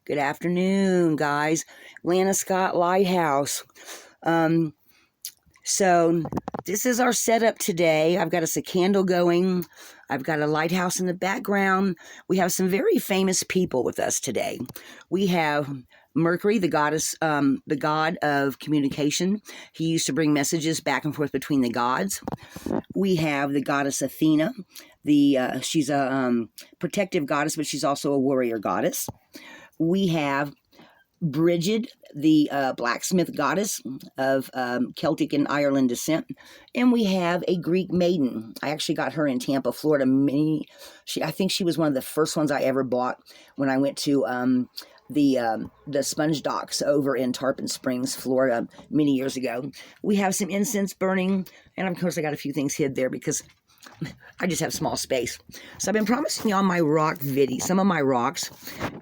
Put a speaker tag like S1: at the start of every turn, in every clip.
S1: Good afternoon, guys. Lana Scott Lighthouse. Um, so this is our setup today. I've got us a candle going. I've got a lighthouse in the background. We have some very famous people with us today. We have Mercury, the goddess, the god of communication. He used to bring messages back and forth between the gods. We have the goddess Athena. She's a protective goddess, but she's also a warrior goddess. We have Brigid, the blacksmith goddess of Celtic and Ireland descent. And we have a Greek maiden. I actually got her in Tampa, Florida. I think she was one of the first ones I ever bought when I went to the sponge docks over in Tarpon Springs, Florida, many years ago. We have some incense burning, and of course I got a few things hid there because I just have small space. So I've been promising y'all my rock video, some of my rocks,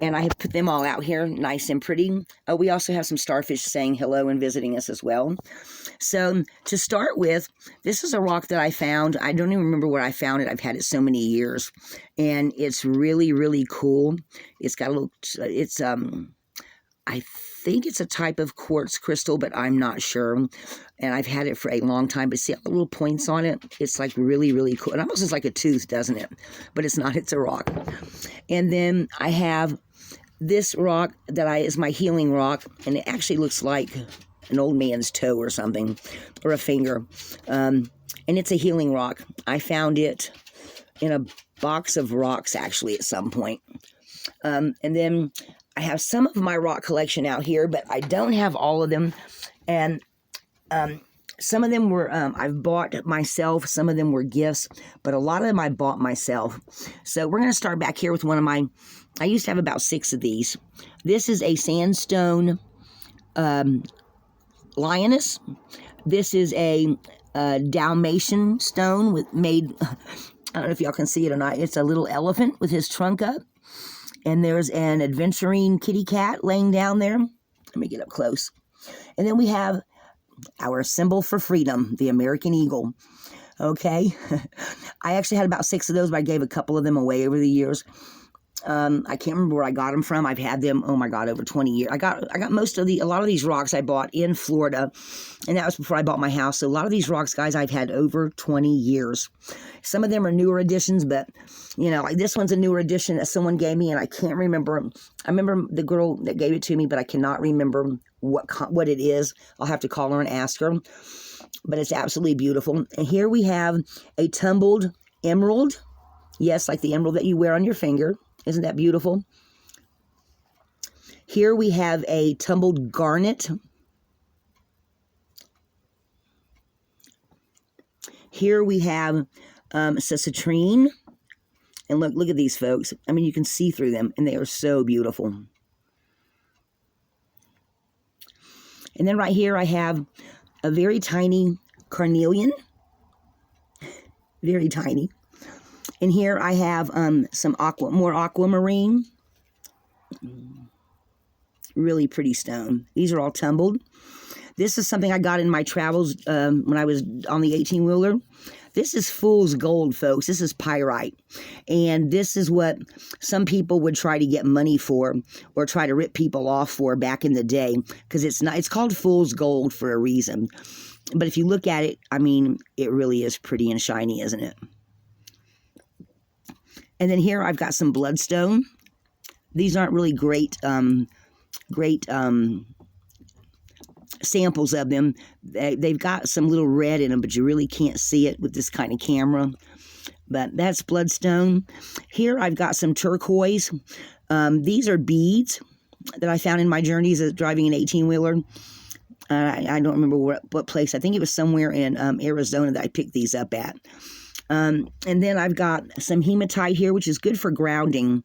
S1: and I have put them all out here nice and pretty. We also have some starfish saying hello and visiting us as well. So to start with, this is a rock that I found. I don't even remember where I found it. I've had it so many years, and it's really, really cool. It's got a little, I think it's a type of quartz crystal, but I'm not sure. And I've had it for a long time. But see all the little points on it? It's like really, really cool. It almost looks like a tooth, doesn't it? But it's not. It's a rock. And then I have this rock that is my healing rock. And it actually looks like an old man's toe or something, or a finger. And it's a healing rock. I found it in a box of rocks, actually, at some point. And then I have some of my rock collection out here, but I don't have all of them. And some of them were I've bought myself. Some of them were gifts, but a lot of them I bought myself. So we're going to start back here with one of my, I used to have about 6 of these. This is a sandstone lioness. This is a Dalmatian stone made, I don't know if y'all can see it or not. It's a little elephant with his trunk up. And there's an adventuring kitty cat laying down there. Let me get up close. And then we have our symbol for freedom, the American eagle. Okay. I actually had about 6 of those, but I gave a couple of them away over the years. I can't remember where I got them from. I've had them, oh my God, over 20 years. I got a lot of these rocks I bought in Florida, and that was before I bought my house. So a lot of these rocks, guys, I've had over 20 years. Some of them are newer editions, but you know, like this one's a newer edition that someone gave me, and I can't remember. I remember the girl that gave it to me, but I cannot remember what it is. I'll have to call her and ask her. But it's absolutely beautiful. And here we have a tumbled emerald. Yes, like the emerald that you wear on your finger. Isn't that beautiful? Here we have a tumbled garnet. Here we have citrine. And look at these folks. I mean, you can see through them, and they are so beautiful. And then right here I have a very tiny carnelian. Very tiny. And here I have some more aquamarine. Really pretty stone. These are all tumbled. This is something I got in my travels when I was on the 18-wheeler. This is fool's gold, folks. This is pyrite. And this is what some people would try to get money for or try to rip people off for back in the day, because it's called fool's gold for a reason. But if you look at it, I mean, it really is pretty and shiny, isn't it? And then here I've got some bloodstone. These aren't really great samples of them. They've got some little red in them, but you really can't see it with this kind of camera. But that's bloodstone. Here I've got some turquoise. These are beads that I found in my journeys as driving an 18-wheeler. I don't remember what place. I think it was somewhere in Arizona that I picked these up at. And then I've got some hematite here, which is good for grounding.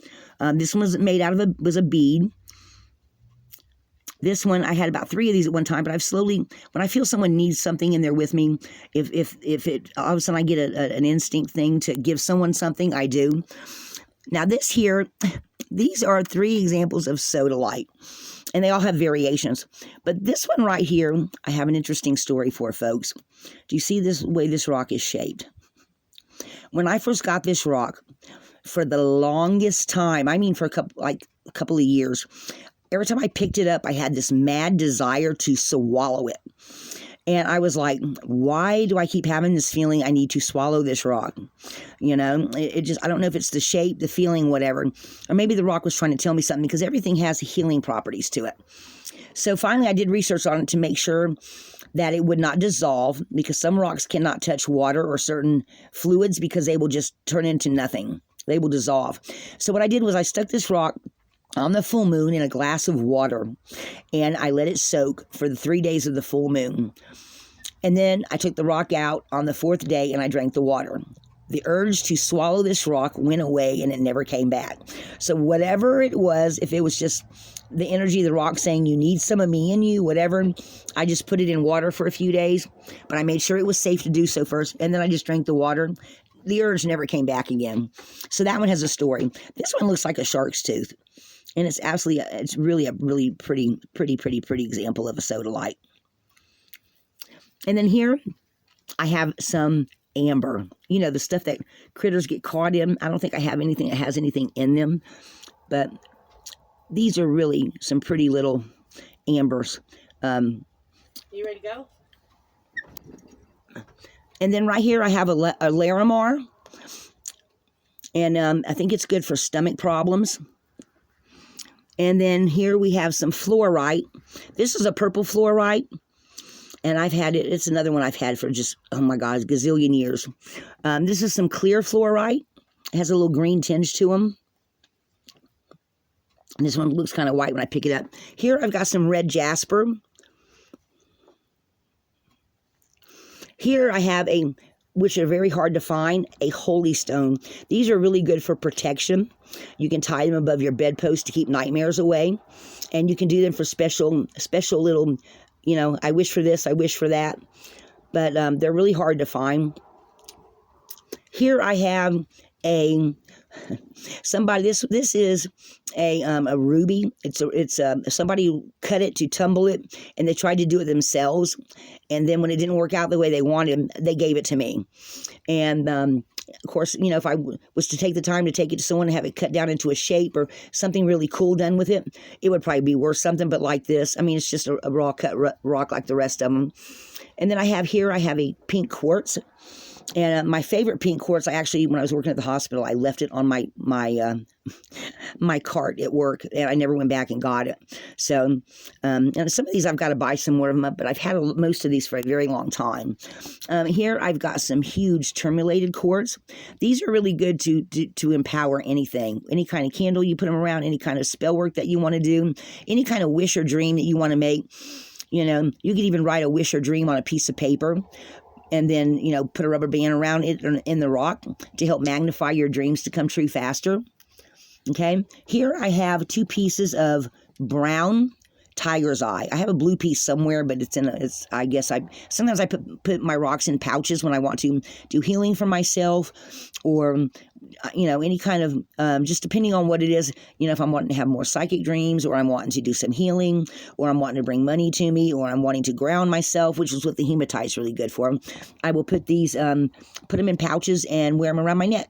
S1: This one was made out of was a bead. This one, I had about 3 of these at one time, but I've slowly, when I feel someone needs something in there with me, if it, all of a sudden I get an instinct thing to give someone something, I do. Now this here, these are 3 examples of sodalite, and they all have variations. But this one right here, I have an interesting story for, folks. Do you see this way this rock is shaped? When I first got this rock, for the longest time, I mean for a couple, like a couple of years. Every time I picked it up, I had this mad desire to swallow it. And I was like, why do I keep having this feeling I need to swallow this rock? You know, it just, I don't know if it's the shape, the feeling, whatever. Or maybe the rock was trying to tell me something, because everything has healing properties to it. So finally, I did research on it to make sure that it would not dissolve, because some rocks cannot touch water or certain fluids because they will just turn into nothing. They will dissolve. So what I did was I stuck this rock on the full moon in a glass of water, and I let it soak for the 3 days of the full moon. And then I took the rock out on the 4th day and I drank the water. The urge to swallow this rock went away and it never came back. So whatever it was, if it was just the energy of the rock saying you need some of me in you, whatever, I just put it in water for a few days, but I made sure it was safe to do so first, and then I just drank the water. The urge never came back again. So that one has a story. This one looks like a shark's tooth. And it's absolutely, it's really a really pretty example of a sodalite. And then here I have some amber. You know, the stuff that critters get caught in. I don't think I have anything that has anything in them. But these are really some pretty little ambers.
S2: You ready to go?
S1: And then right here I have a Larimar. And I think it's good for stomach problems. And then here we have some fluorite. This is a purple fluorite. And I've had it. It's another one I've had for just, oh my God, a gazillion years. This is some clear fluorite. It has a little green tinge to them. And this one looks kind of white when I pick it up. Here I've got some red jasper. Here I have which are very hard to find, a holy stone. These are really good for protection. You can tie them above your bedpost to keep nightmares away. And you can do them for special little, you know, I wish for this, I wish for that. But they're really hard to find. Here I have somebody, this is a ruby. It's somebody cut it to tumble it, and they tried to do it themselves, and then when it didn't work out the way they wanted, they gave it to me. And of course, you know, if I was to take the time to take it to someone and have it cut down into a shape or something really cool done with it, it would probably be worth something. But like this, I mean, it's just a raw cut rock like the rest of them. And then I have a pink quartz. And my favorite pink quartz, I actually, when I was working at the hospital, I left it on my cart at work, and I never went back and got it. So, and some of these I've got to buy some more of them up, but I've had most of these for a very long time. Here I've got some huge tourmalated quartz. These are really good to empower anything, any kind of candle you put them around, any kind of spell work that you want to do, any kind of wish or dream that you want to make. You know, you could even write a wish or dream on a piece of paper, and then, you know, put a rubber band around it in the rock to help magnify your dreams to come true faster. Okay. Here I have 2 pieces of brown tiger's eye. I have a blue piece somewhere, but sometimes I put my rocks in pouches when I want to do healing for myself, or, you know, any kind of, just depending on what it is, you know, if I'm wanting to have more psychic dreams, or I'm wanting to do some healing, or I'm wanting to bring money to me, or I'm wanting to ground myself, which is what the hematite's really good for. I will put these, put them in pouches and wear them around my neck.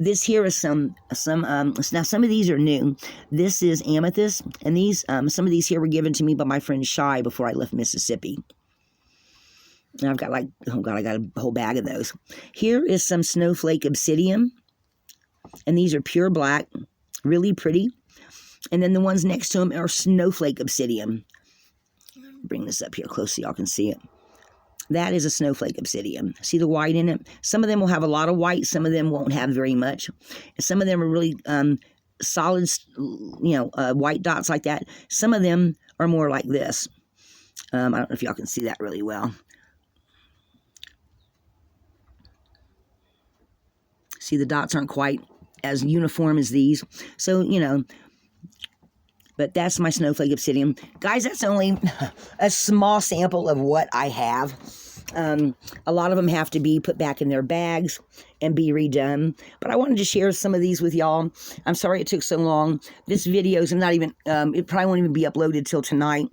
S1: This here is now some of these are new. This is amethyst, and these, some of these here were given to me by my friend Shy before I left Mississippi. And I've got like, oh God, I got a whole bag of those. Here is some snowflake obsidian, and these are pure black, really pretty. And then the ones next to them are snowflake obsidian. Bring this up here close so y'all can see it. That is a snowflake obsidian. See the white in it? Some of them will have a lot of white. Some of them won't have very much. And some of them are really solid, you know, white dots like that. Some of them are more like this. I don't know if y'all can see that really well. See, the dots aren't quite as uniform as these. So, you know, but that's my snowflake obsidian. Guys, that's only a small sample of what I have. A lot of them have to be put back in their bags and be redone. But I wanted to share some of these with y'all. I'm sorry it took so long. This video is not even, it probably won't even be uploaded till tonight.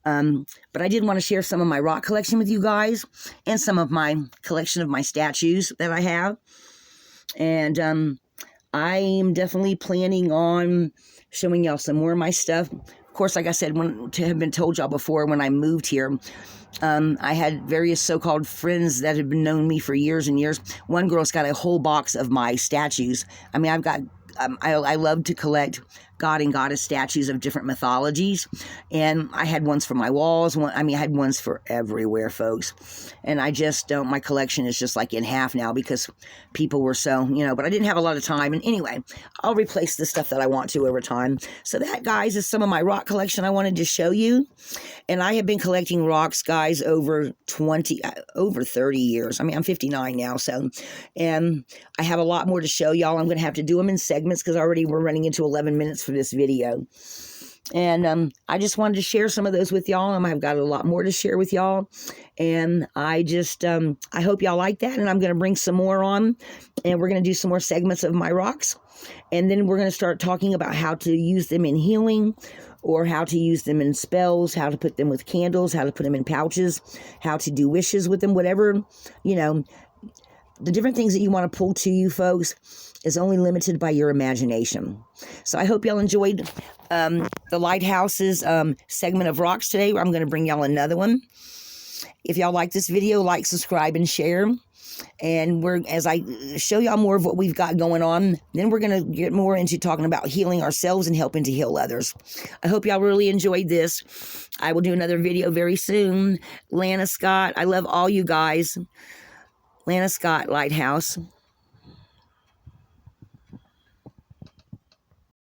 S1: But I did want to share some of my rock collection with you guys, and some of my collection of my statues that I have. And I'm definitely planning on showing y'all some more of my stuff. Of course, like I said, to have been told y'all before, when I moved here, I had various so-called friends that had been known me for years and years. One girl's got a whole box of my statues. I mean, I've got, I love to collect god and goddess statues of different mythologies, and I had ones for my walls. I had ones for everywhere, folks. And I just don't, my collection is just like in half now because people were so, but I didn't have a lot of time. And anyway, I'll replace the stuff that I want to over time. So that, guys, is some of my rock collection I wanted to show you. And I have been collecting rocks, guys, over 30 years. I mean, I'm 59 now, so, and I have a lot more to show y'all. I'm going to have to do them in segments because already we're running into 11 minutes for this video. And I just wanted to share some of those with y'all. I've got a lot more to share with y'all. And I just, I hope y'all like that. And I'm going to bring some more on. And we're going to do some more segments of my rocks. And then we're going to start talking about how to use them in healing, or how to use them in spells, how to put them with candles, how to put them in pouches, how to do wishes with them, whatever, the different things that you want to pull to you, folks, is only limited by your imagination. So I hope y'all enjoyed the Lighthouses segment of rocks today. I'm going to bring y'all another one. If y'all like this video, like, subscribe, and share. And as I show y'all more of what we've got going on, then we're going to get more into talking about healing ourselves and helping to heal others. I hope y'all really enjoyed this. I will do another video very soon. Lana Scott, I love all you guys. Lana Scott Lighthouse.